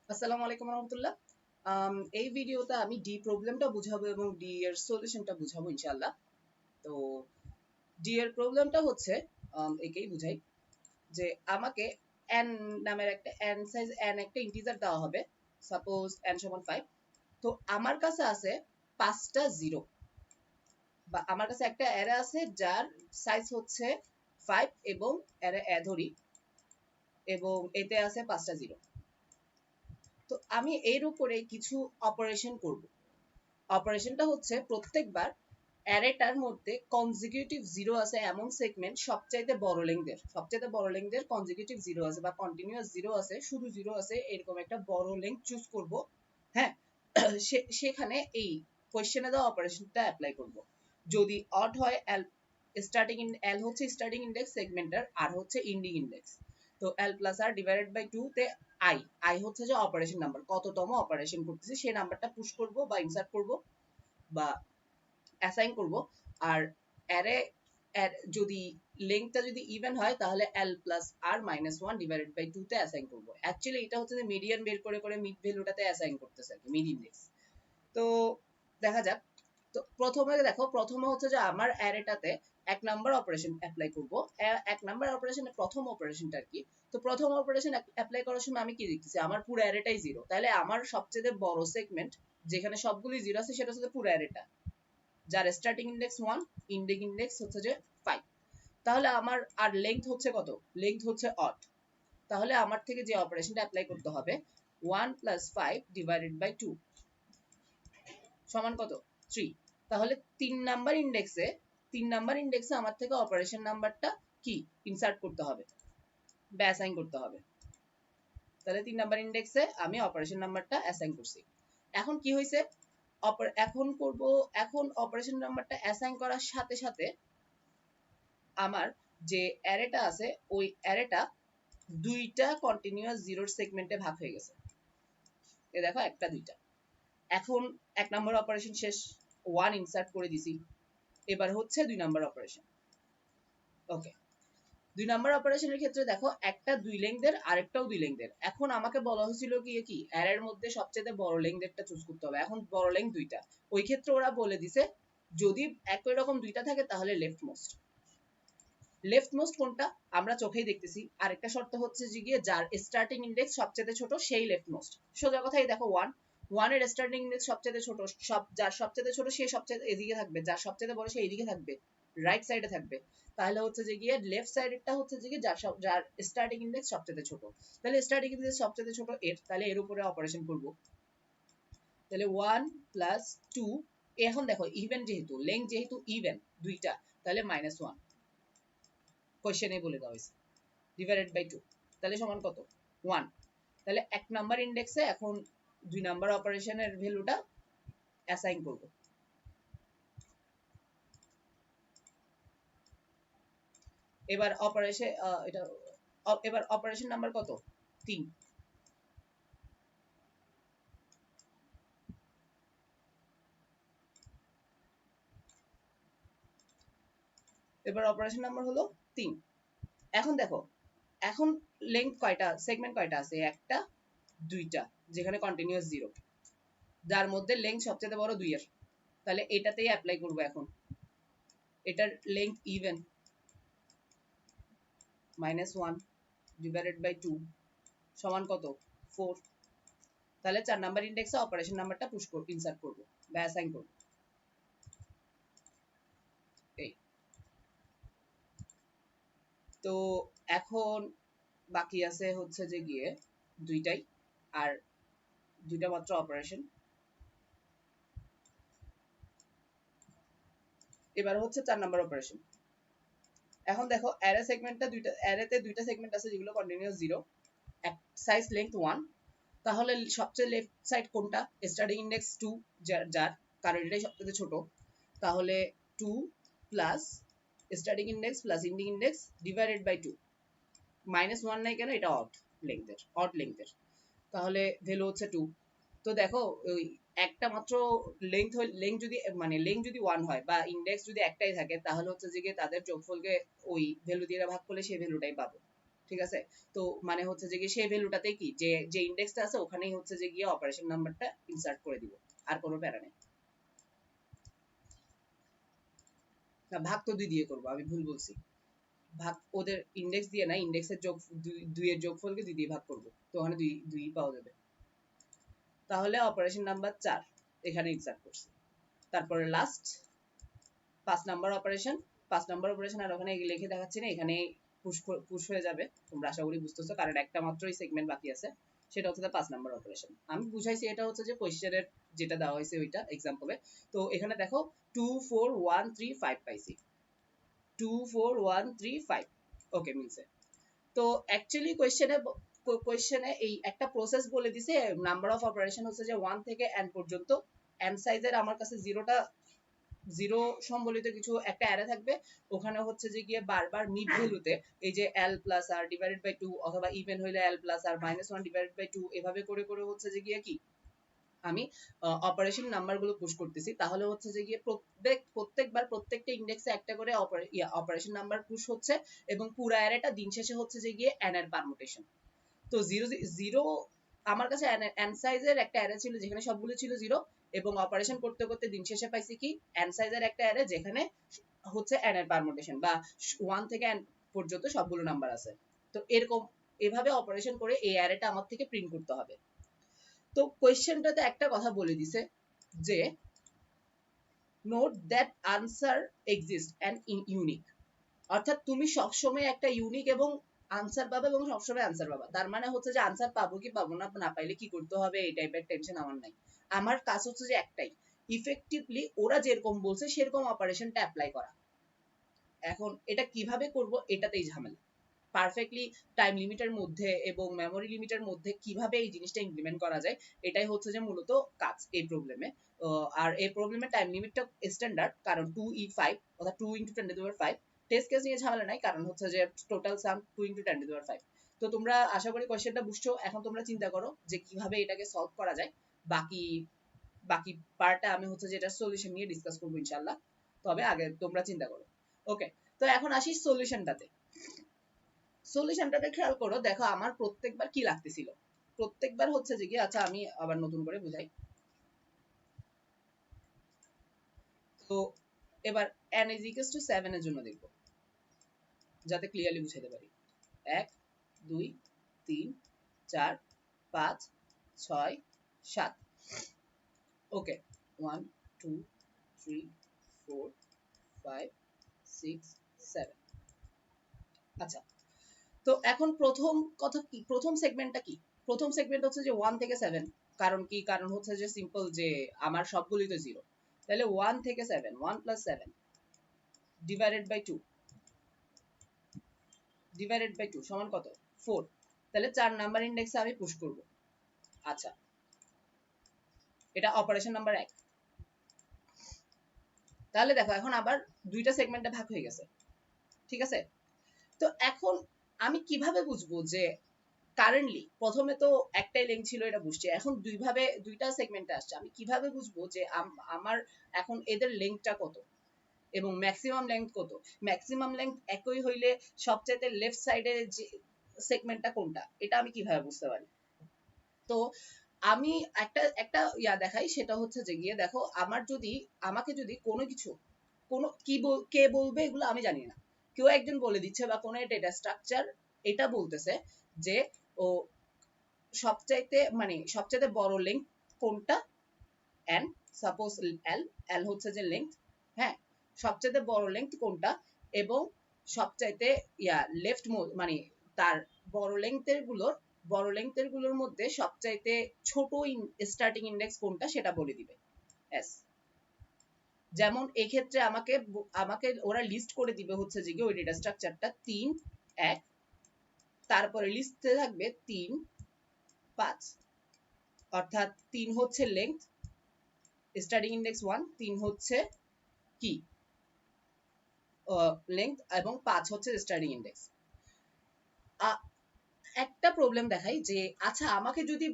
আসসালামু আলাইকুম রহমতুল্লাহ। এই ভিডিওতে আমি ডি প্রবলেমটা বুঝাবো এবং ডি এর সলিউশনটা বুঝাবো ইনশাআল্লাহ। তো ডি এর প্রবলেমটা হচ্ছে একেই বুঝাই যে আমাকে n নামের একটা n সাইজ n একটা ইন্টিজার দেওয়া হবে। সাপোজ n সমান 5। তো আমার কাছে আছে 5টা জিরো, বা আমার কাছে একটা অ্যারে আছে যার সাইজ হচ্ছে 5 এবং অ্যারে ধরি এবং এতে আছে 5টা জিরো। তো আমি এর উপরে কিছু অপারেশন করব। অপারেশনটা হচ্ছে প্রত্যেকবার অ্যারেটার মধ্যে কনজিকিউটিভ জিরো আছে এমন সেগমেন্ট সবচাইতে বড় লেংথের কনজিকিউটিভ জিরো আছে বা কন্টিনিউয়াস জিরো আছে, শুধু জিরো আছে, এরকম একটা বড় লেংথ চুজ করব। হ্যাঁ, সেখানে এই কোশ্চেনে দেওয়া অপারেশনটা অ্যাপ্লাই করব। যদি অড হয়, এল স্টার্টিং এল হচ্ছে স্টার্টিং ইন্ডেক্স সেগমেন্টার, আর হচ্ছে ইন্ডিং ইন্ডেক্স। তো এল প্লাস আর ডিভাইডেড বাই 2 তে আই আই হচ্ছে যে অপারেশন নাম্বার, কততম অপারেশন করতেছি সেই নাম্বারটা পুশ করব বা ইনসার্ট করব বা অ্যাসাইন করব। আর অ্যারে যদি লেংথটা যদি ইভেন হয় তাহলে l plus r minus 1 divided by 2 তে অ্যাসাইন করব। অ্যাকচুয়ালি এটা হচ্ছে যে মিডিয়ান বের করে করে মিড ভ্যালুটাতে অ্যাসাইন করতেছে আর কি, মিড ইন্ডেক্স। তো দেখা যাক। তো প্রথমে হচ্ছে যে আমার অ্যারেটাতে এক নাম্বার অপারেশন অ্যাপ্লাই করব। এক নাম্বার অপারেশনের প্রথম অপারেশনটা কি? তো প্রথম অপারেশন অ্যাপ্লাই করার সময় আমি কি দেখতেছি, আমার পুরো অ্যারেটাই জিরো। তাহলে আমার সবচেয়ে বড় সেগমেন্ট যেখানে সবগুলি জিরো আছে সেটা হচ্ছে পুরো অ্যারেটা, যার স্টার্টিং ইন্ডেক্স 1, ইন্ডিং ইন্ডেক্স হচ্ছে যে 5। তাহলে আমার আর লেংথ হচ্ছে কত? লেংথ হচ্ছে অড। তাহলে আমার থেকে যে অপারেশনটা অ্যাপ্লাই করতে হবে 1 প্লাস 5 ডিভাইডেড বাই 2 সমান কত? 3। তাহলে 3 নাম্বার ইন্ডেক্সে আমার থেকে অপারেশন নাম্বারটা কি ইনসার্ট করতে হবে বা অ্যাসাইন করতে হবে। তাহলে 3 নাম্বার ইন্ডেক্সে আমি অপারেশন নাম্বারটা অ্যাসাইন করছি। এখন কি হয়েছে? এখন অপারেশন নাম্বারটা অ্যাসাইন করার সাথে সাথে আমার যে অ্যারেটা আছে ওই অ্যারেটা দুইটা কন্টিনিউয়াস জিরোর সেগমেন্টে ভাগ হয়ে গেছে। এই দেখো, একটা দুইটা। এখন 1 নাম্বার অপারেশন শেষ, 1 ইনসার্ট করে দিছি। এবার হচ্ছে 2 নাম্বার অপারেশন। ওকে, 2 নাম্বার অপারেশনের ক্ষেত্রে দেখো, একটা 2 লেংথের আরেকটাও 2 লেংথের। এখন আমাকে বলা হয়েছিল কি অ্যারের মধ্যে সবচেয়ে বড় লেংথেরটা চুজ করতে হবে। এখন বড় লেংথ দুইটা, ওই ক্ষেত্রে ওরা বলে দিছে যদি একই রকম দুইটা থাকে তাহলে লেফট মোস্ট কোনটা আমরা চোখেই দেখতেছি। আরেকটা শর্ত হচ্ছে যে গিয়ে যার স্টার্টিং ইন্ডেক্স সবচেয়ে ছোট সেই লেফট মোস্ট। সোজা কথাই দেখো, 1 এর স্টার্টিং ইন্ডেক্স সবচেয়ে ছোট, যার সবচেয়ে ছোট সে সবচেয়ে এদিকে থাকবে, যার সবচেয়ে বড় সে এইদিকে থাকবে, রাইট সাইডে থাকবে। তাহলে হচ্ছে যে গিয়ে লেফট সাইডেরটা হচ্ছে যে গিয়ে যার স্টার্টিং ইন্ডেক্স সবচেয়ে ছোট। তাহলে স্টার্টিং ইন্ডেক্স সবচেয়ে ছোট এর, তাহলে এর উপরে অপারেশন করব। তাহলে 1 প্লাস 2, এখন দেখো ইভেন যেহেতু লেংথ যেহেতু ইভেন দুইটা, তাহলে -1 কোশ্চেনে বলে দেওয়া হয়েছে ডিভাইডেড বাই 2, তাহলে সমান কত? 1। তাহলে 1 নাম্বার ইন্ডেক্সে এখন 2 নাম্বার অপারেশনের ভ্যালুটা অ্যাসাইন করব। এবার অপারেশন নাম্বার কত? 3। এবার অপারেশন নাম্বার হলো 3। এখন দেখো, এখন লেংথ কয়টা, সেগমেন্ট কয়টা আছে? একটা, দুইটা, যেখানে কন্টিনিউয়াস জিরো, যার মধ্যে লেংথ সবচেয়ে বড় 2 এর। তাহলে এটাতেই অ্যাপ্লাই করব। এখন এটার লেংথ ইভেন, -1 ডিভাইডেড বাই 2 সমান কত? 4। তাহলে 4 নাম্বার ইন্ডেক্সে অপারেশন নাম্বারটা পুশ করব, ইনসার্ট করব বা অ্যাসাইন করব। এই তো এখন বাকি আছে হচ্ছে যে গিয়ে দুইটাই, আর দুইটা মাত্র অপারেশন। এবার হচ্ছে 4 নাম্বার অপারেশন। এখন দেখো, অ্যারেতে দুইটা সেগমেন্ট আছে যেগুলো কন্টিনিউয়াস জিরো, এক সাইজ লেংথ 1। তাহলে সবচেয়ে লেফট সাইড কোনটা? স্টার্টিং ইন্ডেক্স 2, যার কারণ এটাই সবচেয়ে ছোট। তাহলে 2 plus starting index plus ending index divided by 2, -1 নাই কেন? এটা অড লেংথের, তাহলে ভ্যালু হচ্ছে 2। তো দেখো, ওই একটা মাত্র লেংথ যদি 1 হয় বা ইন্ডেক্স যদি একটাই থাকে, তাহলে হচ্ছে যে তাদের যোগফলকে ওই ভ্যালু দিয়ে ভাগ করলে সেই ভ্যালুটাই পাবো। ঠিক আছে? তো মানে হচ্ছে যে সেই ভ্যালুটাতে কি যে যে ইন্ডেক্সটা আছে ওখানেই হচ্ছে যে গিয়ে অপারেশন নাম্বারটা ইনসার্ট করে দিব, আর কোনো প্যারা নেই। না, ভাগ তো 2 দিয়ে করব, আমি ভুল বলছি। ভাগ ওদের ইন্ডেক্স দিয়ে না, ইন্ডেক্সের যোগ 2 এর যোগফলকে 2 দিয়ে ভাগ করব, তো ওখানে 2 পাওয়া যাবে। তাহলে অপারেশন নাম্বার 4 এখানে ইনসার্ট করছি। তারপরে last 5 number operation. 5 number operation আর ওখানে লিখে দেখাচ্ছি না, এখানে পুশ হয়ে যাবে। তোমরা আশা করি বুঝতেছো, কারণ একটা মাত্রই সেগমেন্ট বাকি আছে, সেটা হচ্ছে 5 নাম্বার অপারেশন। আমি বুঝাইছি এটা হচ্ছে যে কোশ্চেনের যেটা দেওয়া হয়েছে ওইটা এক্সাম্পলে। তো এখানে দেখো 2 4 1 3 5 পাইছি, 2 4 1 3 5। ওকে, মিলছে। তো অ্যাকচুয়ালি কোশ্চেনে এই একটা প্রসেস বলে দিছে, নাম্বার অফ অপারেশন হচ্ছে যে 1 থেকে n পর্যন্ত। n সাইজের আমার কাছে জিরো সম্বলিত কিছু একটা অ্যারে থাকবে, ওখানে হচ্ছে যে গিয়ে বারবার মিড ভ্যালুতে এই যে l plus r divided by 2 অথবা ইভেন হইলে l plus r minus 1 divided by 2 এভাবে করে করে হচ্ছে যে গিয়ে কি আমি অপারেশন নাম্বারগুলো পুশ করতেছি। তাহলে হচ্ছে যে গিয়ে প্রত্যেকবার প্রত্যেকটা ইন্ডেক্সে একটা করে অপারেশন নাম্বার পুশ হচ্ছে, এবং পুরো অ্যারেটা দিন শেষে হচ্ছে যে গিয়ে n এর পারমুটেশন। তো 0 আমার কাছে n সাইজের একটা অ্যারে ছিল যেখানে সবগুলো ছিল 0, এবং অপারেশন করতে করতে দিন শেষে পাইছি কি n সাইজের একটা অ্যারে যেখানে হচ্ছে n এর পারমুটেশন বা 1 থেকে n পর্যন্ত সবগুলো নাম্বার আছে। তো এরকম এভাবে অপারেশন করে এই অ্যারেটা আমার থেকে প্রিন্ট করতে হবে। তো কোয়েশ্চেনটাতে একটা কথা বলে দিছে যে note that answer exist and unique, অর্থাৎ তুমি সবসময় একটা ইউনিক এবং আনসার পাবে এবং সবসময় আনসার পাবা। তার মানে হচ্ছে যে আনসার পাবো কি পাবো না, না পাইলে কি করতে হবে এই টাইপের টেনশন আমার নাই। আমার কাজ হচ্ছে যে একটাই, ইফেক্টিভলি ওরা যেরকম বলছে সেরকম অপারেশনটা অ্যাপ্লাই করা। এখন এটা কিভাবে করব এটাতেই ঝামেলা। পারফেক্টলি টাইম লিমিটের মধ্যে এবং মেমোরি লিমিটের মধ্যে কিভাবে এই জিনিসটা ইমপ্লিমেন্ট করা যায়, এটাই হচ্ছে যে মূলত কাজ এই প্রবলেমে। আর এই প্রবলেমের টাইম লিমিটটা স্ট্যান্ডার্ড, কারণ 2e5 অর্থাৎ 2 × 10⁵। টেস্ট কেস নিয়ে ঝামেলা নাই, কারণ হচ্ছে যে টোটাল সাম 2 × 10⁵। তো তোমরা আশা করি কোশ্চেনটা বুঝছো। এখন তোমরা চিন্তা করো যে কিভাবে এটাকে সলভ করা যায়। বাকি বাকি পার্টটা আমি হচ্ছে যে এটা সলিউশন নিয়ে ডিসকাস করবো ইনশাআল্লাহ। তবে আগে তোমরা চিন্তা করো। ওকে, তো এখন আসি সলিউশনটাতে। সলিউশনটাতে খেয়াল করো, দেখো আমার প্রত্যেকবার কি লাগতেছিল। প্রত্যেকবার হচ্ছে যে কি, আচ্ছা আমি আবার নতুন করে বুঝাই। তো এবার n = 7 এর জন্য দেখব, যাতে ক্লিয়ারলি বুঝাতে পারি। 1 2 3 4 5 6 7। ওকে, 1 2 3 4 5 6 7। আচ্ছা, তো এখন প্রথম কথা কি, প্রথম সেগমেন্টটা কি? প্রথম সেগমেন্ট হচ্ছে যে 1 থেকে 7। কারণ কি, কারণ হচ্ছে যে সিম্পল, যে আমার সবগুলোই তো 0। তাহলে 1 থেকে 7, 1 + 7 ডিভাইডেড বাই 2 ডিভাইডেড বাই 2 সমান কত? 4। তাহলে 4 নাম্বার ইন্ডেক্সে আমি পুশ করব। আচ্ছা, এটা অপারেশন নাম্বার 1। তাহলে দেখো এখন আবার দুইটা সেগমেন্টে ভাগ হয়ে গেছে, ঠিক আছে? তো এখন আমি কিভাবে বুঝবো যে কারেন্টলি প্রথমে তো একটাই লেন্থ ছিল, এটা বুঝছি। এখন দুইটা সেগমেন্টে আসছে, আমি কিভাবে বুঝবো যে আমার এখন এদের লেন্থটা কত এবং ম্যাক্সিমাম লেন্থ কত? ম্যাক্সিমাম লেন্থ একই হইলে সবচেয়ে লেফট সাইডে যে সেগমেন্টটা কোনটা, এটা আমি কিভাবে বুঝতে পারি? তো আমি একটা একটা দেখাই, সেটা হচ্ছে যে গিয়ে দেখো, আমাকে যদি কোনো কিছু কে বলবে এগুলো আমি জানি না, কেউ একজন বলে দিচ্ছে বা কোনো ডেটা স্ট্রাকচার এটা বলতেছে যে ও সবচাইতে বড় লেন্থ কোনটা, n সাপোজ l হচ্ছে যে লেন্থ, হ্যাঁ, সবচাইতে বড় লেন্থ কোনটা, এবং সবচাইতে লেফট মানে তার বড় লেন্থের গুলোর মধ্যে সবচাইতে ছোট স্টার্টিং ইন্ডেক্স কোনটা সেটা বলে দিবে। এস, যেমন এই ক্ষেত্রে আমাকে ওরা লিস্ট করে দিবে হচ্ছে যে ওই ডেটা স্ট্রাকচারটা 3 1, তারপরে লিস্টে থাকবে 3 5, অর্থাৎ 3 হচ্ছে লেন্থ স্টার্টিং ইন্ডেক্স 1, 3 হচ্ছে কি লেন্থ, এবং 5 হচ্ছে স্টার্টিং ইন্ডেক্স। একটা প্রবলেম দেখাই যে, আচ্ছা আমাকে যদি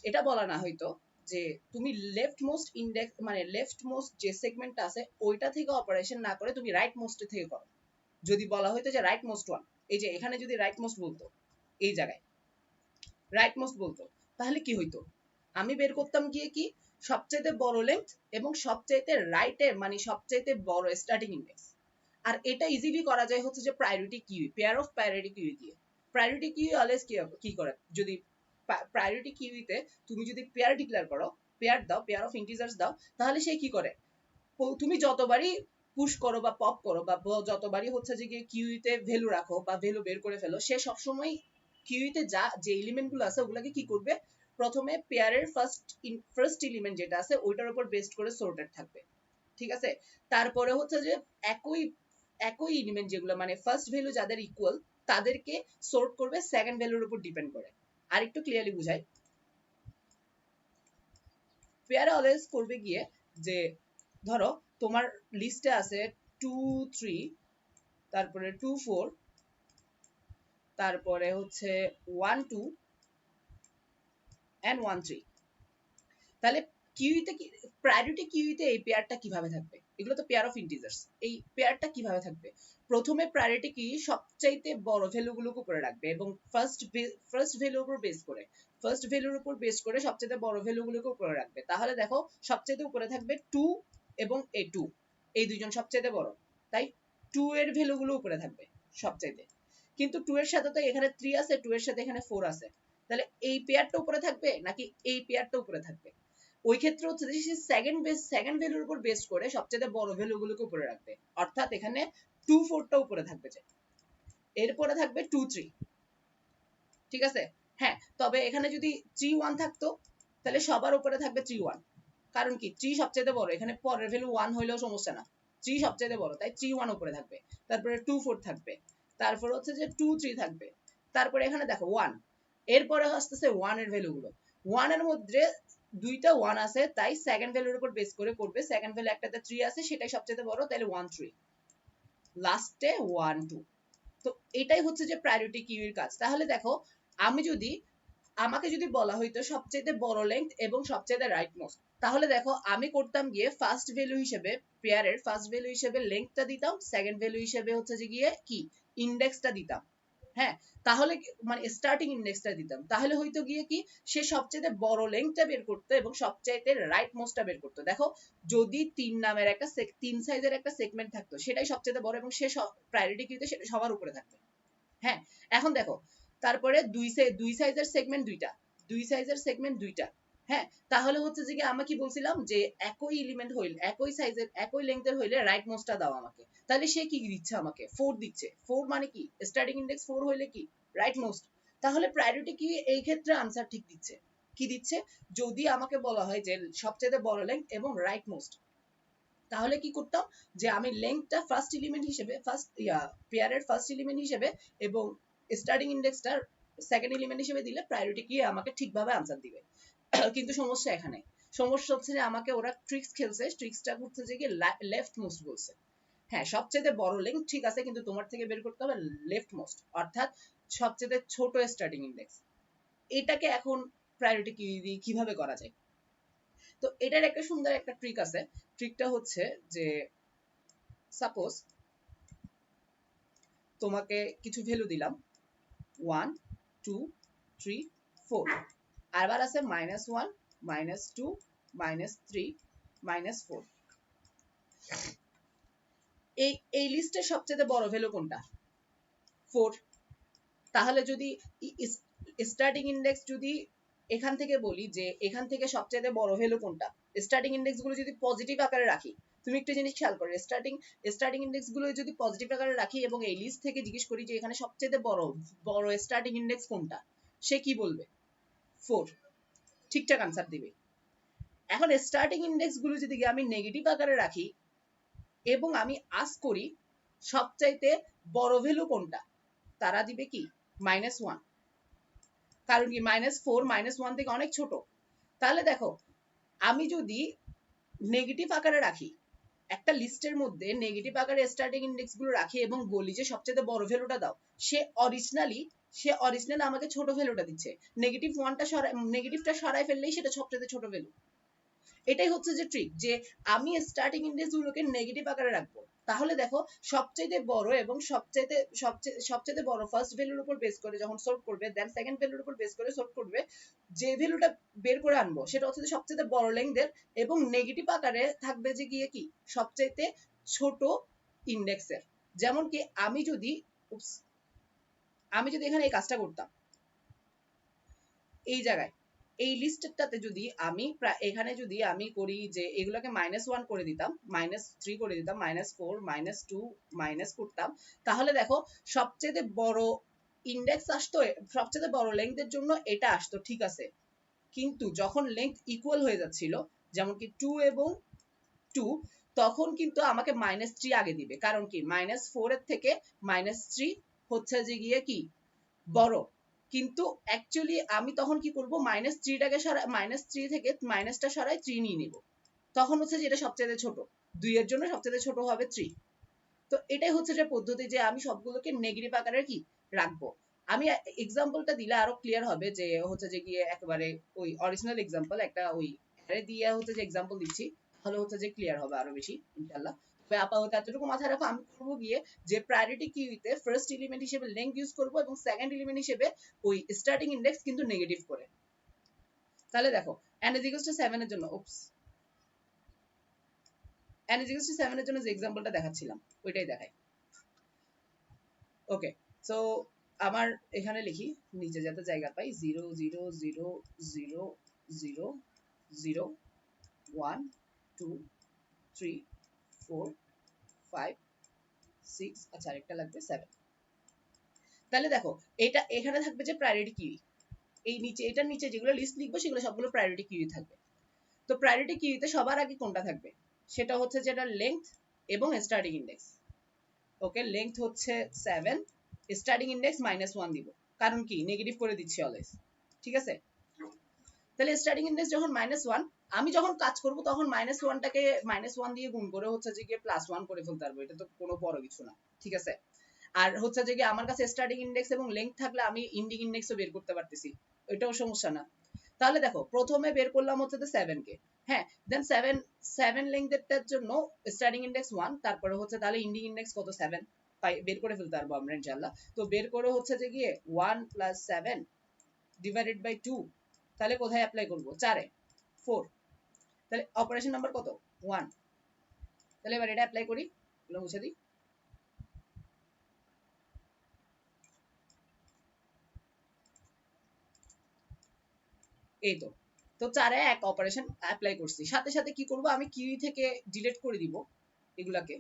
এটা বলা না হয়তো যে তুমি লেফট মোস্ট ইন্ডেক্স মানে লেফট মোস্ট যে সেগমেন্টটা আছে ওইটা থেকে অপারেশন না করে তুমি রাইট মোস্ট থেকে করো, যদি বলা হয়তো যে রাইট মোস্ট ওয়ান, এই যে এখানে যদি রাইট মোস্ট বলতো, এই জায়গায় রাইট মোস্ট বলতো, তাহলে কি হইতো? আমি বের করতাম গিয়ে কি সবচেয়ে বড় লেন্থ এবং সবচেয়ে রাইটের মানে সবচেয়ে বড় স্টার্টিং ইন্ডেক্স। আর এটা ইজিলি করা যায় হচ্ছে যে priority kiwi, pair of priority kiwi দিয়ে। প্রায়োরিটি কিউই অলওয়েজ কি করে, যদি প্রায়োরিটি কিউইতে তুমি যদি পেয়ার ডিক্লেয়ার করো, পেয়ার দাও, পেয়ার অফ ইন্টিজার্স দাও, তাহলে সে কি করে, তুমি যতবারই পুশ করো বা পপ করো বা যতবারই হচ্ছে যে কিউইতে ভ্যালু রাখো বা ভ্যালু বের করে ফেলো, সে সবসময় কিউইতে যা যে এলিমেন্ট গুলো আছে ওগুলাকে কি করবে, প্রথমে পেয়ারের ফার্স্ট এলিমেন্ট যেটা আছে ওইটার উপর বেসড করে সর্টেড থাকবে, ঠিক আছে? তারপরে হচ্ছে যে একই একই এলিমেন্ট যেগুলো মানে ফার্স্ট ভ্যালু যাদের ইকুয়াল তাদেরকে সর্ট করবে সেকেন্ড ভ্যালুর উপর ডিপেন্ড করে। আর একটু ক্লিয়ারলি বুঝাই, পেয়ারে অলওয়েজ করবে গিয়ে যে ধরো তোমার লিস্টে আছে 2 3, তারপরে 2 4, তারপরে হচ্ছে 1 2 and 1 3। তাহলে কিউইতে কি প্রায়োরিটি কিউইতে এই পেয়ারটা কিভাবে থাকবে? এগুলো তো পেয়ার অফ ইন্টিজার্স। এই পেয়ারটা কিভাবে থাকবে? প্রথমে প্রায়োরিটি কি সবচাইতে বড় ভ্যালুগুলোকে উপরে রাখবে এবং ফার্স্ট ভ্যালুর উপর বেস করে সবচেয়ে বড় ভ্যালুগুলোকে উপরে রাখবে। তাহলে দেখো সবচেয়ে উপরে থাকবে 2 এবং a2, এই দুইজন সবচেয়ে বড়, তাই 2 এর ভ্যালুগুলো উপরে থাকবে সবচাইতে। কিন্তু 2 এর সাথে তো এখানে 3 আছে, 2 এর সাথে এখানে 4 আছে, তাহলে এই পেয়ারটা উপরে থাকবে নাকি এই পেয়ারটা উপরে থাকবে? ওই ক্ষেত্রে হচ্ছে যে সেকেন্ড ভ্যালুর উপর বেস করে সবচেয়ে বড় ভ্যালুগুলোকে উপরে রাখবে, অর্থাৎ এখানে 2 4 টা উপরে থাকবে, যে এরপরে থাকবে 2 3, ঠিক আছে? হ্যাঁ, তবে এখানে যদি 3 1 থাকতো তাহলে সবার উপরে থাকবে 3 1, কারণ কি 3 সবচেয়ে বড়, এখানে পরের ভ্যালু 1 হইলেও সমস্যা না, 3 সবচেয়ে বড়, তাই 3 1 উপরে থাকবে। তারপরে 2 4 থাকবে, তারপর হচ্ছে যে 2 3 থাকবে, তারপরে এখানে দেখো 1, এরপরে আসতেছে 1 এর ভ্যালুগুলো। 1 এর মধ্যে দুইটা 1 আছে, তাই সেকেন্ড ভ্যালুর উপর বেস করে করবে, সেকেন্ড ভ্যালু একটাতে 3 আছে সেটাই সবচেয়ে বড়, তাহলে 1 3, লাস্টে 1 2। তো এটাই হচ্ছে যে প্রায়োরিটি কিউয়ের কাজ। তাহলে দেখো আমাকে যদি বলা হইতো সবচেয়ে বড় লেংথ এবং সবচেয়ে রাইট মোস্ট, তাহলে দেখো আমি করতাম গিয়ে ফার্স্ট ভ্যালু হিসেবে পেয়ারের ফার্স্ট ভ্যালু হিসেবে লেংথটা দিতাম, সেকেন্ড ভ্যালু হিসেবে হচ্ছে যে গিয়ে কি ইন্ডেক্সটা দিতাম। হ্যাঁ, তাহলে মানে স্টার্টিং ইন্ডেক্সটা দিতাম, তাহলে হয়তো গিয়ে কি সে সবচেয়ে বড় লেংথটা বের করতো এবং সবচেয়ে রাইট মোস্টটা বের করতো। দেখো যদি 3 নামের একটা 3 সাইজের একটা সেগমেন্ট থাকতো সেটাই সবচেয়ে বড় এবং সে প্রায়োরিটি কিউতে সেটা সবার উপরে থাকতো। হ্যাঁ, এখন দেখো তারপরে দুই সাইজের সেগমেন্ট দুইটা। হ্যাঁ, তাহলে হচ্ছে যে আমরা কি বলছিলাম যে একই এলিমেন্ট হইলে একই সাইজের একই লেংথের হইলে রাইট মোস্টটা দাও আমাকে, তাহলে সে কি দিচ্ছে আমাকে 4 দিচ্ছে। 4 মানে কি স্টার্টিং ইন্ডেক্স 4 হইলে কি রাইট মোস্ট। তাহলে প্রায়োরিটি কি এই ক্ষেত্রে আনসার ঠিক দিচ্ছে, কি দিচ্ছে? যদি আমাকে বলা হয় যে সবচেয়ে বড় লেংথ এবং রাইট মোস্ট, তাহলে কি করতাম যে আমি লেংথটা ফার্স্ট এলিমেন্ট হিসেবে পেয়ারের ফার্স্ট এলিমেন্ট হিসেবে এবং স্টার্টিং ইন্ডেক্সটা সেকেন্ড এলিমেন্ট হিসেবে দিলে প্রায়োরিটি কি আমাকে ঠিকভাবে আনসার দিবে। কিন্তু সমস্যা এখানে, সমস্যা হচ্ছে যে আমাকে ওরা ট্রিক্স খেলছে, ট্রিক্সটা হচ্ছে যে কি লেফট মোস্ট বলছে। হ্যাঁ, সবচেয়ে বড় লেংথ ঠিক আছে, কিন্তু তোমার থেকে বের করতে হবে লেফট মোস্ট, অর্থাৎ সবচেয়ে ছোট স্টার্টিং ইন্ডেক্স। এটাকে এখন প্রায়োরিটি কিভাবে করা যায়? তো এটার একটা সুন্দর একটা ট্রিক আছে। ট্রিকটা হচ্ছে যে সাপোজ তোমাকে কিছু ভ্যালু দিলাম 1 2 3 4, আবার আছে -1 -2 -3 -4। এই লিস্টের সবচেয়ে বড় ভ্যালু কোনটা? 4। তাহলে যদি স্টার্টিং ইন্ডেক্স যদি এখান থেকে বলি যে এখান থেকে সবচেয়ে বড় ভ্যালু কোনটা, স্টার্টিং ইন্ডেক্স গুলো যদি পজিটিভ আকারে রাখি, তুমি একটা জিনিস খেয়াল করো, স্টার্টিং ইন্ডেক্স গুলো যদি পজিটিভ আকারে রাখি এবং এই লিস্ট থেকে জিজ্ঞেস করি যে এখানে সবচেয়ে বড় স্টার্টিং ইন্ডেক্স কোনটা, সে কি বলবে? 4, ঠিকঠাক আনসার দিবে। এখন স্টার্টিং ইন্ডেক্স গুলো যদি আমি নেগেটিভ আকারে রাখি এবং আমি আস্ক করি সবচাইতে বড় ভ্যালু কোনটা, তারা দিবে কি -1, কারণ কি -4 -1 থেকে অনেক ছোট। তাহলে দেখো আমি যদি নেগেটিভ আকারে রাখি, একটা লিস্টের মধ্যে নেগেটিভ আকারে স্টার্টিং ইন্ডেক্স গুলো রাখি এবং বলি যে সবচেয়ে বড় ভ্যালুটা দাও, সে অরিজিনালি আমাকে ছোট ভ্যালুটা দিচ্ছে, নেগেটিভটা সরাই ফেললেই সেটা সবচেয়ে ছোট ভ্যালু। এটাই হচ্ছে যে ট্রিক, যে আমি স্টার্টিং ইন্ডেক্স গুলোকে নেগেটিভ আকারে রাখবো তাহলে দেখো সবচেয়ে বড় এবং সবচেয়ে বড় ফার্স্ট ভ্যালুর উপর বেস করে যখন সর্ট করবে, দেন সেকেন্ড ভ্যালুর উপর বেস করে সর্ট করবে, যে ভ্যালুটা বের করে আনবো সেটা হচ্ছে সবচেয়ে বড় লেংথের এবং নেগেটিভ আকারে থাকবে যে গিয়ে কি সবচেয়ে ছোট ইন্ডেক্সের। যেমন কি আমি যদি এখানে এই কাজটা করতাম, এই জায়গায় এই লিস্টটাতে যদি আমি এখানে যদি আমি করি যে এগুলোকে -1 করে দিতাম, -3 করে দিতাম, -4 -2 মাইনাস করতাম, তাহলে দেখো সবচেয়ে বড় ইন্ডেক্স আসতো, সবচেয়ে বড় লেংথের জন্য এটা আসতো, ঠিক আছে। কিন্তু যখন লেংথ ইকুয়াল হয়ে যাচ্ছিল, যেমন কি 2 এবং 2, তখন কিন্তু আমাকে -3 আগে দিবে, কারণ কি -4 এর থেকে -3 হচ্ছে যে গিয়ে কি বড়। কিন্তু অ্যাকচুয়ালি আমি তখন কি করব, -3টাকে -3 থেকে মাইনাসটা সরাই 3 নিয়ে নিব, তখন হচ্ছে যে এটা সবচেয়ে ছোট, 2 এর জন্য সবচেয়ে ছোট হবে 3। তো এটাই হচ্ছে যে পদ্ধতি, যে আমি সবগুলোকে নেগেটিভ আকারে কি রাখবো। আমি এক্সাম্পলটা দিলে আরো ক্লিয়ার হবে, যে হচ্ছে যে গিয়ে একেবারে ওই অরিজিনাল এক্সাম্পল একটা ওই অ্যারে দিয়ে হচ্ছে যে এক্সাম্পল দিচ্ছি, তাহলে হচ্ছে যে ক্লিয়ার হবে আরো বেশি ইনশাআল্লাহ। তবে আপাতত এতটুকু মাথায় রাখো, আমি করব গিয়ে যে প্রায়োরিটি কিউতে ফার্স্ট এলিমেন্ট হিসেবে লেংথ ইউজ করব এবং সেকেন্ড এলিমেন্ট হিসেবে ওই স্টার্টিং ইনডেক্স কিন্তু নেগেটিভ করে। তাহলে দেখো n = 7 এর জন্য n = 7 এর জন্য যে এক্সাম্পলটা দেখাচ্ছিলাম ওইটাই দেখাই। ওকে, সো আমার এখানে লিখি, নিচে যাতে জায়গা পাই, 0 0 0 0 0 0 1 2 3 4 5 6, আচ্ছা আরেকটা লাগবে 7। তাহলে দেখো এটা এখানে থাকবে যে প্রায়োরিটি কিউ, এই নিচে এটার নিচে যেগুলো লিস্ট লিখবো সেগুলো সবগুলো প্রায়োরিটি কিউ থাকবে। তো প্রায়োরিটি কিউতে সবার আগে কোনটা থাকবে, সেটা হচ্ছে যেটা লেংথ এবং স্টার্টিং ইনডেক্স। ওকে, লেংথ হচ্ছে 7, স্টার্টিং ইনডেক্স -1 দিব, কারণ কি নেগেটিভ করে দিচ্ছি অলওয়েজ, ঠিক আছে। তাহলে স্টার্টিং ইনডেক্স যখন -1, আমি যখন কাজ করব তখন -1টাকে -1 দিয়ে গুণ করে হচ্ছে যে গিয়ে +1 করে ফেলতে পারবো, এটা তো কোনো বড় কিছু না, ঠিক আছে। আর হচ্ছে যে গিয়ে আমার কাছে স্টার্টিং ইনডেক্স এবং লেংথ থাকলে আমি ইন্ডিং ইনডেক্সও বের করতে পারতেছি, এটাও সমস্যা না। তাহলে দেখো প্রথমে বের করলাম হচ্ছে 7 কে, হ্যাঁ, দেন 7 লেংথেরটার জন্য স্টার্টিং ইনডেক্স 1, তারপরে হচ্ছে তাহলে ইন্ডিং ইনডেক্স কত 7 বের করে ফেলতে পারবো আমরা ইনশাআল্লাহ। তো বের করে হচ্ছে যে গিয়ে 1 + 7 ডিভাইডেড বাই 2, তাহলে কোথায় অ্যাপ্লাই করব, 4 এ 4, তাহলে অপারেশন নাম্বার কত 1। তাহলে এবার এটা অ্যাপ্লাই করি, এগুলো মুছে দিই। এই তো 4 এ এক অপারেশন অ্যাপ্লাই করছি, সাথে সাথে কি করব, আমি কিউ থেকে ডিলিট করে দিব, এগুলাকে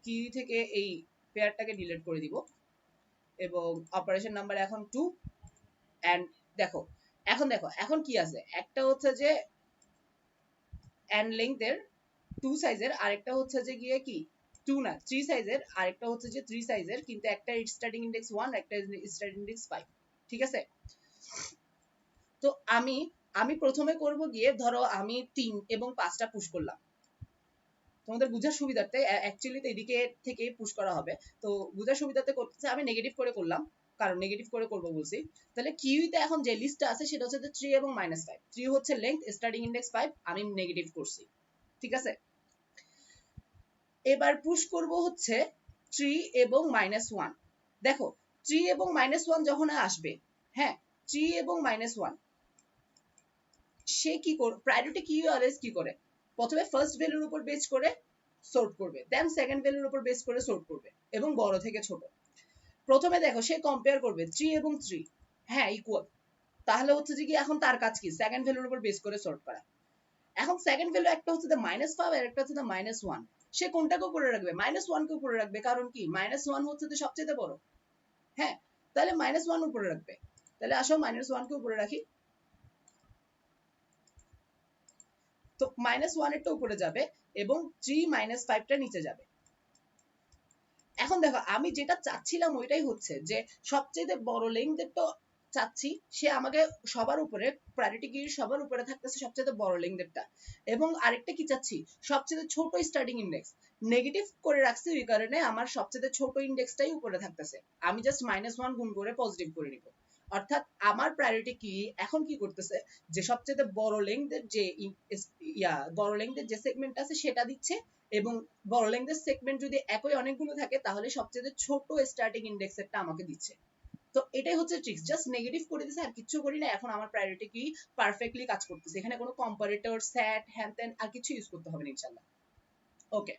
কিউ থেকে এই পেয়ারটাকে ডিলিট করে দিব, এবং অপারেশন নাম্বার এখন 2। এন্ড দেখো এখন কি আছে, একটা হচ্ছে যে এন্ড লেংথের 2 সাইজের, আরেকটা হচ্ছে যে গিয়ে কি 2 না 3 সাইজের, আরেকটা হচ্ছে যে 3 সাইজের, কিন্তু একটা স্টার্টিং ইনডেক্স 1, একটা স্টার্টিং ইনডেক্স 5, ঠিক আছে। তো আমি প্রথমে করব গিয়ে, ধরো আমি 3 এবং 5টা পুশ করলাম, তোমাদের বুঝার সুবিধার্থে অ্যাকচুয়ালি তো এদিকে থেকে পুশ করা হবে, তো বুঝার সুবিধার্থে করতেছে আমি নেগেটিভ করে করলাম, কারণ নেগেটিভ করে করব বলছি। তাহলে কিউতে এখন যে লিস্টটা আছে সেটা হচ্ছে 3 এবং -5, 3 হচ্ছে লেংথ, স্টার্টিং ইনডেক্স 5, আমি নেগেটিভ করছি, ঠিক আছে। এবার পুশ করব হচ্ছে 3 এবং -1। দেখো 3 এবং -1 যখন আসবে, হ্যাঁ 3 এবং -1, সে কি করে, প্রায়োরিটি কিউ অলওয়েজ কি করে, প্রথমে ফার্স্ট ভ্যালুর উপর বেস করে সর্ট করবে, দেন সেকেন্ড ভ্যালুর উপর বেস করে সর্ট করবে, এবং বড় থেকে ছোট। প্রথমে দেখো সে কম্পেয়ার করবে 3 এবং 3, হ্যাঁ ইকুয়াল, তাহলে হচ্ছে যে কি এখন তার কাজ কি সেকেন্ড ভ্যালুর উপর বেস করে সর্ট করা। এখন সেকেন্ড ভ্যালু একটা হচ্ছে -5 আর একটা হচ্ছে -1, সে কোনটাকে উপরে রাখবে, -1 কে উপরে রাখবে, কারণ কি -1 হচ্ছে যে সবচেয়ে বড়, হ্যাঁ, তাহলে -1 উপরে রাখবে। তাহলে আসো -1 কে উপরে রাখি, তো -1 এরটা উপরে যাবে এবং 3 -5টা নিচে যাবে। এখন দেখো আমি যেটা চাচ্ছিলাম ওইটাই হচ্ছে যে সবচেয়ে বড় লেংথের তো চাচ্ছি, সে আমাকে সবার উপরে প্রায়োরিটি কিউ সবার উপরে থাকতেছে সবচেয়ে বড় লেংথেরটা, এবং আরেকটা কি চাচ্ছি, সবচেয়ে ছোট স্টার্টিং ইনডেক্স নেগেটিভ করে রাখছি, ওই কারণে আমার সবচেয়ে ছোট ইনডেক্সটাই উপরে থাকতেছে, আমি জাস্ট -1 গুণ করে পজিটিভ করে নিব। অর্থাৎ আমার প্রায়োরিটি কি এখন কি করতেছে, যে সবচেয়ে বড় লেংথের যে বড় লেংথের যে সেগমেন্ট আছে সেটা দিচ্ছে, এবং বড় লেংথের সেগমেন্ট যদি একই অনেকগুলো থাকে তাহলে সবচেয়ে ছোট স্টার্টিং ইন্ডেক্সেরটা আমাকে দিচ্ছে। তো এটাই হচ্ছে ট্রিক্স, জাস্ট নেগেটিভ করে দিছে আর কিছু করি না। এখন আমার প্রায়োরিটি কি পারফেক্টলি কাজ করতেছে, এখানে কোনো কম্পারেটর সেট হ্যান ত্যান আর কিছু ইউজ করতে হবে না ইনশাআল্লাহ। ওকে,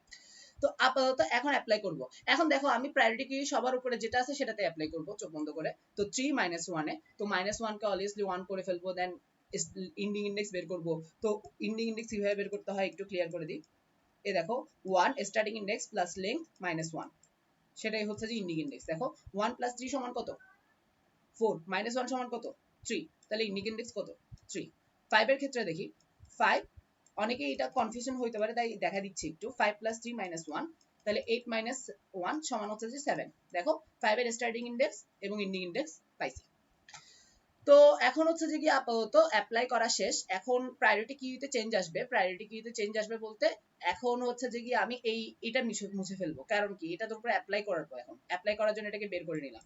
তো আপাতত এখন অ্যাপ্লাই করব। এখন দেখো আমি প্রায়োরিটি কি সবার উপরে যেটা আছে সেটাতে অ্যাপ্লাই করব চোখ বন্ধ করে। তো 3 -1 এ তো -1 কে অবভিয়াসলি 1 করে ফেলবো, দেন ইন্ডিং ইন্ডেক্স বের করব। তো ইন্ডিং ইন্ডেক্স কিভাবে বের করতে হয় একটু ক্লিয়ার করে দিই। এই দেখো 1 স্টার্টিং ইন্ডেক্স প্লাস লেংথ -1, সেটাই হচ্ছে যে ইন্ডিং ইন্ডেক্স। দেখো 1 + 3 সমান কত, 4, -1 সমান কত, 3, তাহলে ইন্ডিং ইন্ডেক্স কত, 3। 5 এর ক্ষেত্রে দেখি 5, অনেকে এটা কনফিউশন হইতে পারে তাই দেখা দিচ্ছি একটু। 5 + 3 -1, তাহলে 8 - 1 সমান হচ্ছে যে 7। দেখো 5 এর স্টার্টিং ইন্ডেক্স এবং এন্ডিং ইন্ডেক্স পাইছি। তো এখন হচ্ছে যে কি আপাতত অ্যাপ্লাই করা শেষ। এখন প্রায়োরিটি কিউতে চেঞ্জ আসবে। প্রায়োরিটি কিউতে চেঞ্জ আসবে বলতে এখন হচ্ছে যে কি আমি এটা মুছে ফেলবো, কারণ কি এটার উপরে অ্যাপ্লাই করার পর এখন অ্যাপ্লাই করার জন্য এটাকে বের করে নিলাম।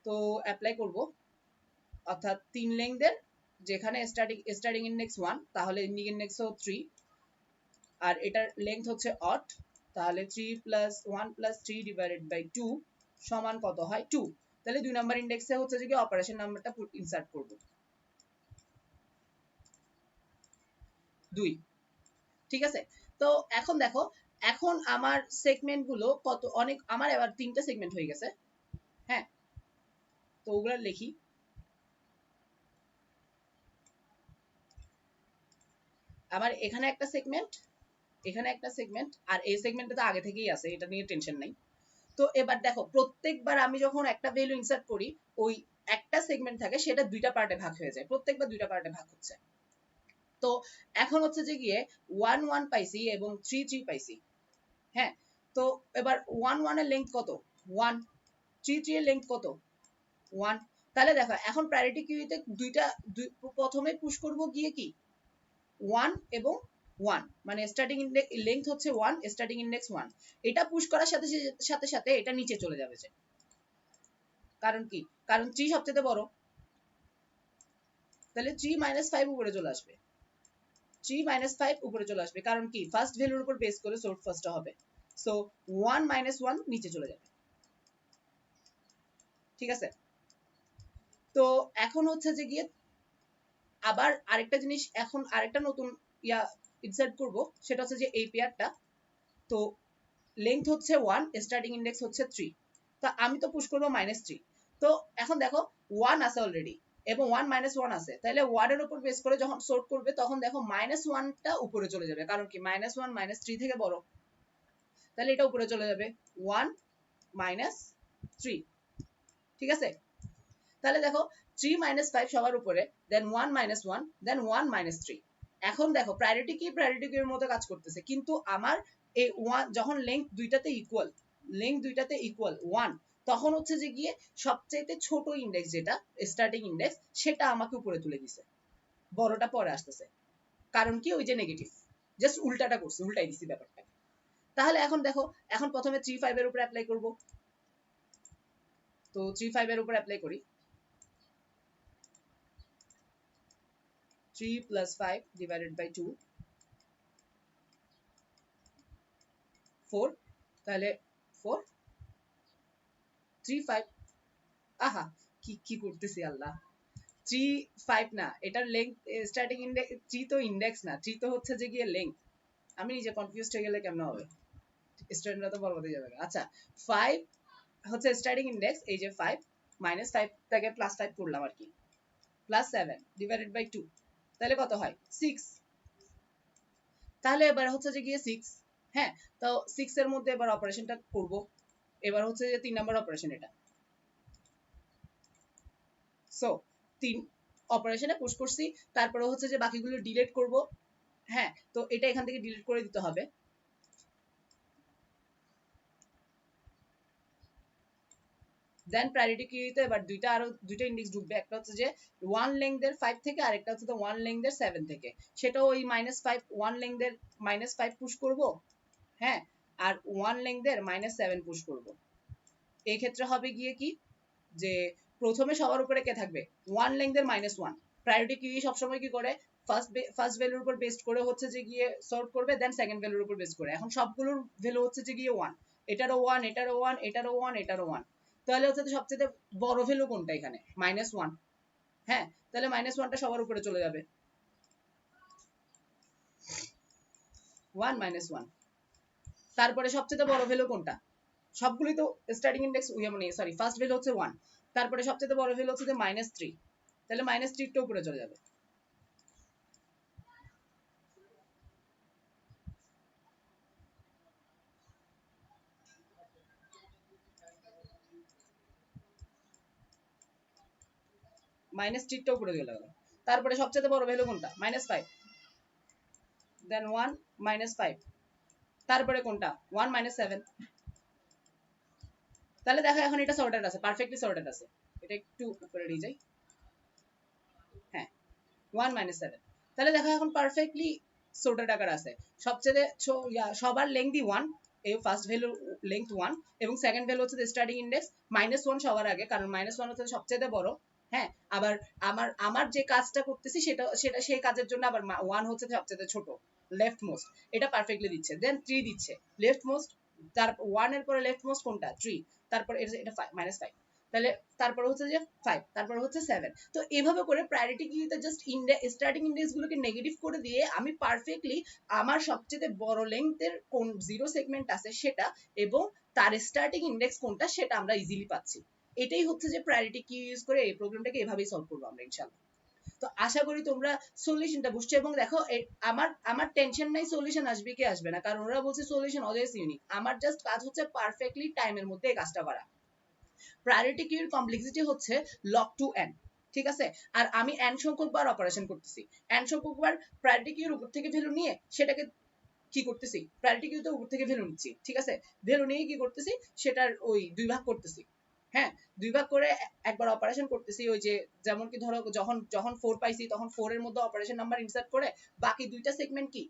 তো অ্যাপ্লাই করব, অর্থাৎ 3 লেংথের যেখানে স্টার্টিং ইন্ডেক্স 1 তাহলে এন্ডিং ইন্ডেক্সও 3, আর এটার লেংথ হচ্ছে অড, তাহলে 3 + 1 + 3 / 2 সমান কত হয়, 2। তাহলে 2 নাম্বার ইন্ডেক্সে হচ্ছে যে কি অপারেশন নাম্বারটা ইনসার্ট করব, 2। ঠিক আছে, তো এখন দেখো এখন আমার সেগমেন্ট গুলো কত, অনেক আমার এবার 3টা সেগমেন্ট হয়ে গেছে। হ্যাঁ, তো ওগুলা লিখি। আমার এখানে একটা সেগমেন্ট, এখানে একটা সেগমেন্ট, আর এই সেগমেন্টটা তো আগে থেকেই আছে, এটা নিয়ে টেনশন নাই। তো এবার দেখো প্রত্যেকবার আমি যখন একটা ভ্যালু ইনসার্ট করি ওই একটা সেগমেন্ট থাকে সেটা দুইটা পার্টে ভাগ হয়ে যায়, প্রত্যেকবার দুইটা পার্টে ভাগ হচ্ছে। তো এখন হচ্ছে যে গিয়ে 1 1 পাইছি এবং 3 3 পাইছি। হ্যাঁ, তো এবার 1 1 এর লেংথ কত, 1, 3 3 এর লেংথ কত, 1। তাহলে দেখো এখন প্রায়োরিটি কিউতে দুইটা প্রথমে পুশ করব গিয়ে কি 1 এবং 1, মানে স্টার্টিং ইন্ডেক্স লেংথ হচ্ছে 1, স্টার্টিং ইন্ডেক্স 1। এটা পুশ করার সাথে সাথে সাথে এটা নিচে চলে যাবে যে, কারণ কি, কারণ 3 সবচেয়ে বড়, তাহলে 3 - 5 উপরে চলে আসবে, 3 - 5 উপরে চলে আসবে, কারণ কি ফার্স্ট ভ্যালুর উপর বেস করে সর্ট ফার্স্টটা হবে। সো 1 - 1 নিচে চলে যাবে। ঠিক আছে, তো এখন হচ্ছে যে গিয়ে আবার আরেকটা জিনিস, এখন আরেকটা নতুন ইনসার্ট করব, সেটা হচ্ছে যে এই পেয়ারটা। তো লেংথ হচ্ছে 1, স্টার্টিং ইন্ডেক্স হচ্ছে 3, তো আমি তো পুশ করব -3। তো এখন দেখো 1 আছে অলরেডি এবং 1 - 1 আছে, তাহলে 1 এর উপর বেস করে যখন সর্ট করবে তখন দেখো -1টা উপরে চলে যাবে, কারণ কি -1 -3 থেকে বড়, তাহলে এটা উপরে চলে যাবে 1 - 3। ঠিক আছে, তাহলে দেখো 3 - 5 সবার উপরে, দেন 1 - 1, দেন 1 - 3। এখন দেখো প্রায়োরিটি কি, প্রায়োরিটি কিউর মতো কাজ করতেছে, কিন্তু আমার এই 1 যখন লেংথ দুইটাতে ইকুয়াল 1, তখন হচ্ছে যে গিয়ে সবচেয়ে ছোট ইন্ডেক্স যেটা স্টার্টিং ইন্ডেক্স সেটা আমাকে উপরে তুলে দিছে, বড়টা পরে আসতেছে। কারণ কি, ওই যে নেগেটিভ, জাস্ট উল্টাটা করছে, উল্টাই দিছি ব্যাপারটা। তাহলে এখন দেখো, এখন প্রথমে 3 5 এর উপর অ্যাপ্লাই করব। তো 3 5 এর উপর অ্যাপ্লাই করি, 3 + 5 / 2, 4, তাহলে 4 3 5, আহা কি কি করতেছি আল্লাহ, 3 5 না, এটার লেংথ স্টার্টিং ইন্ডেক্স 3 তো ইন্ডেক্স না, 3 তো হচ্ছে যে গিয়ে লেংথ। আমি নিজে কনফিউজড হয়ে গেলে কেমন হবে, স্টুডেন্টরা তো বলবো যাবে। আচ্ছা 5 হচ্ছে স্টার্টিং ইন্ডেক্স, এই যে 5 -5 থেকে +5 করলাম আর কি, +7 / 2, তাহলে কত হয় 6। তাহলে এবার হচ্ছে যে গিয়ে 6। হ্যাঁ, তো 6 এর মধ্যে এবার অপারেশনটা করব। এবার হচ্ছে যে 3 নাম্বার অপারেশন এটা। সো 3 অপারেশনে পুশ করছি, তারপরে হচ্ছে যে বাকিগুলো ডিলিট করব। হ্যাঁ, তো এটা এখান থেকে ডিলিট করে দিতে হবে। দেন প্রায়োরিটি কিউতে এবার দুইটা ইন্ডেক্স ঢুকবে, একটা হচ্ছে যে 1 লেংথের 5 থেকে, আরেকটা হচ্ছে 1 লেংথের 7 থেকে। সেটাও ওই -5, 1 লেংথের -5 পুশ করব। হ্যাঁ, আর 1 লেংথের -7 পুশ করব। এই ক্ষেত্রে হবে গিয়ে কি যে প্রথমে সবার উপরে কে থাকবে 1 লেংথের -1 প্রায়োরিটি কি সবসময় কি করে ফার্স্ট ভ্যালুর উপর বেসড করে হচ্ছে যে গিয়ে সর্ট করবে দেন সেকেন্ড ভ্যালুর উপর বেস করে এখন সবগুলোর ভ্যালু হচ্ছে যে গিয়ে 1 এটারও 1 এটারও 1 এটারও 1 এটারও 1 তাহলে হচ্ছে সবচেয়ে বড় ভ্যালু কোনটা এখানে -1 হ্যাঁ তাহলে -1টা সবার উপরে চলে যাবে 1 -1 তারপরে সবচেয়ে বড় ভ্যালু কোনটা সবগুলোই তো স্টার্টিং ইনডেক্স মানে সরি ফার্স্ট ভ্যালু হচ্ছে 1 তারপরে সবচেয়ে বড় ভ্যালু হচ্ছে যে -3 তাহলে -3 টা উপরে চলে যাবে -3 টা উপরে চলে গেল তারপরে সবচেয়ে বড় ভ্যালু কোনটা -5 দেন 1 -5 তারপরে কোনটা 1 -7 তাহলে দেখো এখন এটা সর্টেড আছে পারফেক্টলি সর্টেড আছে এটা একটু উপরে নিয়ে যাই হ্যাঁ 1 -7 তাহলে দেখো এখন পারফেক্টলি সর্টেড আকার আছে সবচেয়ে সবার লেংথই 1 এই ফার্স্ট ভ্যালু লেংথ 1 এবং সেকেন্ড ভ্যালু হচ্ছে স্টার্টিং ইনডেক্স -1 সবার আগে কারণ -1 হচ্ছে সবচেয়ে বড় হ্যাঁ আবার আমার যে কাজটা করতেছি সেটা সেটা সেই কাজের জন্য আবার 1 হচ্ছে সবচেয়ে ছোট লেফট মোস্ট এটা পারফেক্টলি দিচ্ছে দেন 3 দিচ্ছে লেফট মোস্ট তার 1 এর পরে লেফট মোস্ট কোনটা 3 তারপর এটা -5 তাহলে তারপর হচ্ছে যে 5 তারপর হচ্ছে 7 তো এভাবে করে প্রায়োরিটি কিতে জাস্ট স্টার্টিং ইনডেক্স গুলোকে নেগেটিভ করে দিয়ে আমি পারফেক্টলি আমার সবচেয়ে বড় লেংথের কোন জিরো সেগমেন্ট আছে সেটা এবং তার স্টার্টিং ইনডেক্স কোনটা সেটা আমরা ইজিলি পাচ্ছি এটাই হচ্ছে যে প্রায়োরিটি কি ইউজ করে এই প্রবলেমটাকে এভাবেই সলভ করব আমরা ইনশাআল্লাহ তো আশা করি তোমরা সলিউশনটা বুঝছো এবং দেখো আমার টেনশন নাই সলিউশন আসবে কি আসবে না কারণ ওরা বলছে সলিউশন অলওয়েজ ইউনিক আমার জাস্ট কাজ হচ্ছে পারফেক্টলি টাইমের মধ্যে এই কাজটা করা প্রায়োরিটি কিউর কমপ্লেক্সিটি হচ্ছে log to n ঠিক আছে আর আমি n সংখ্যক বার অপারেশন করতেছি n সংখ্যক বার প্রায়োরিটি কিউর উপর থেকে ভ্যালু নিয়ে সেটাকে কি করতেছি প্রায়োরিটি কিউতে উপর থেকে ভ্যালু নিচ্ছি ঠিক আছে ভ্যালু নিয়ে কি করতেছি সেটার ওই দুই ভাগ করতেছি হ্যাঁ দুই ভাগ করে একবার অপারেশন করতেছি ওই যে যেমন কি ধরো যখন যখন 4 পাইছি তখন 4 এর মধ্যে অপারেশন নাম্বার ইনসার্ট করে বাকি দুইটা সেগমেন্ট কি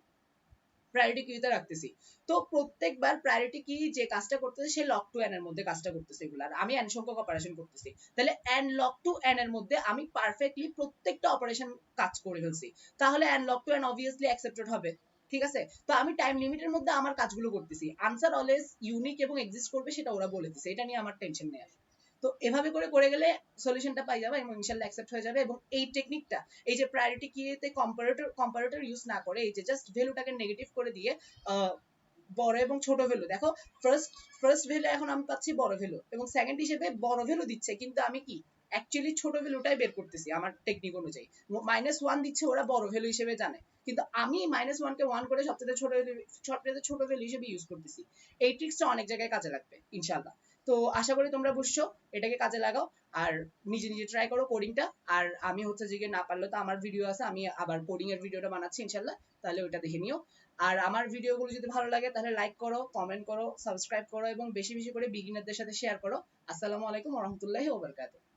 প্রায়োরিটি কিউতে রাখতেছি তো প্রত্যেকবার প্রায়োরিটি কি যে কাজটা করতেছে সে লগ টু n এর মধ্যে কাজটা করতেছে এগুলো আর আমি n সংখ্যক অপারেশন করতেছি তাহলে n log to n এর মধ্যে আমি পারফেক্টলি প্রত্যেকটা অপারেশন কাজ করে ফেলছি তাহলে n log to n obviously accepted হবে ঠিক আছে তো আমি টাইম লিমিটের মধ্যে আমার কাজগুলো করতেছি আনসার অলওয়েজ ইউনিক এবং এক্সিস্ট করবে সেটা ওরা বলে দিছে এটা নিয়ে আমার টেনশন নেই আর তো এভাবে করে করে গেলে সলিউশনটা পাই যাবে এবং ইনশাআল্লাহ অ্যাকসেপ্ট হয়ে যাবে এবং এই টেকনিকটা এই যে প্রায়োরিটি কিতে কম্পারেটর ইউজ না করে এই যে জাস্ট ভ্যালুটাকে নেগেটিভ করে দিয়ে বড় এবং ছোট ভ্যালু দেখো ফার্স্ট ভ্যালু এখন আমি পাচ্ছি বড় ভ্যালু এবং সেকেন্ড হিসেবে বড় ভ্যালু দিচ্ছে কিন্তু আমি কি অ্যাকচুয়ালি ছোট ভ্যালুটাই বের করতেছি আমার টেকনিক অনুযায়ী -1 দিচ্ছে ওরা বড় ভ্যালু হিসেবে জানে কিন্তু আমি -1 কে 1 করে সবচেয়ে ছোট ভ্যালু হিসেবে ইউজ করতেছি এই ট্রিক্সটা অনেক জায়গায় কাজে লাগবে ইনশাআল্লাহ তো আশা করি তোমরা বুঝছো এটাকে কাজে লাগাও আর নিজে নিজে ট্রাই করো কোডিংটা আর আমি হচ্ছে যে না পারলে তো আমার ভিডিও আছে আমি আবার কোডিং এর ভিডিওটা বানাচ্ছি ইনশাআল্লাহ তাহলে ওটা দেখে নিও আর আমার ভিডিওগুলো যদি ভালো লাগে তাহলে লাইক করো কমেন্ট করো সাবস্ক্রাইব করো এবং বেশি বেশি করে বিগিনারদের সাথে শেয়ার করো আসসালামু আলাইকুম ওয়া রাহমাতুল্লাহি ওয়া বারাকাতুহু